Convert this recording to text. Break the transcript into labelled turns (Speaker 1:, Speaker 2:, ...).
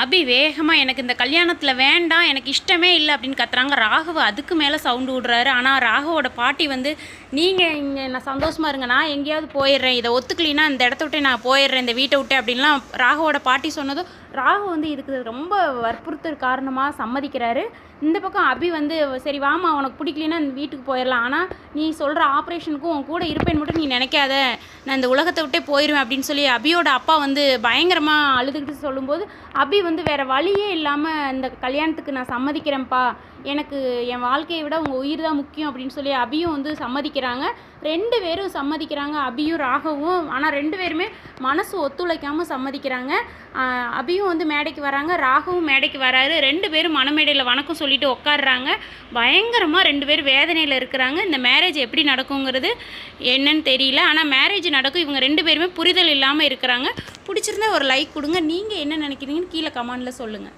Speaker 1: அபி வேகமாக எனக்கு இந்த கல்யாணத்தில் வேண்டாம், எனக்கு இஷ்டமே இல்லை அப்படின்னு கத்துறாங்க. ராகவ அதுக்கு மேலே சவுண்டு விடுறாரு. ஆனால் ராகவோட பாட்டி வந்து, நீங்கள் இங்கே நான் சந்தோஷமாக இருங்க, நான் எங்கேயாவது போயிடுறேன், இதை ஒத்துக்கலின்னா இந்த இடத்த விட்டு நான் போயிடுறேன், இந்த வீட்டை விட்டு அப்படின்லாம் ராகவோட பாட்டி சொன்னதும் ராகு வந்து இதுக்கு ரொம்ப வற்புறுத்தல் காரணமாக சம்மதிக்கிறாரு. இந்த பக்கம் அபி வந்து, சரி வாமா, உனக்கு பிடிக்கலன்னா இந்த வீட்டுக்கு போயிடலாம், ஆனால் நீ சொல்கிற ஆப்ரேஷனுக்கும் உன் கூட இருப்பேன்னு மட்டும் நீ நினைக்காத, நான் இந்த உலகத்தை விட்டே போயிடுவேன் அப்படின்னு சொல்லி அபியோட அப்பா வந்து பயங்கரமாக அழுதுகிட்டு சொல்லும்போது அபி வந்து வேறு வழியே இல்லாமல் இந்த கல்யாணத்துக்கு நான் சம்மதிக்கிறேன்ப்பா, எனக்கு என் வாழ்க்கையை விட உங்கள் உயிர் தான் முக்கியம் அப்படின்னு சொல்லி அபியும் வந்து சம்மதிக்கிறாங்க. 2 பேரும் சம்மதிக்கிறாங்க, அபியும் ராகவும். ஆனால் 2 பேருமே மனசு ஒத்துழைக்காமல் சம்மதிக்கிறாங்க. அபியும் வந்து மேடைக்கு வராங்க, ராகவும் மேடைக்கு வராரு. 2 பேரும் மணமேடையில் வணக்கம் சொல்லிட்டு உட்காடுறாங்க. பயங்கரமாக 2 பேரும் வேதனையில் இருக்கிறாங்க. இந்த மேரேஜ் எப்படி நடக்குங்கிறது என்னன்னு தெரியல, ஆனால் மேரேஜ் நடக்கும். இவங்க 2 பேருமே புரிதல் இல்லாமல் இருக்கிறாங்க. பிடிச்சிருந்தா ஒரு லைக் கொடுங்க. நீங்கள் என்ன நினைக்கிறீங்கன்னு கீழே கமெண்டில் சொல்லுங்கள்.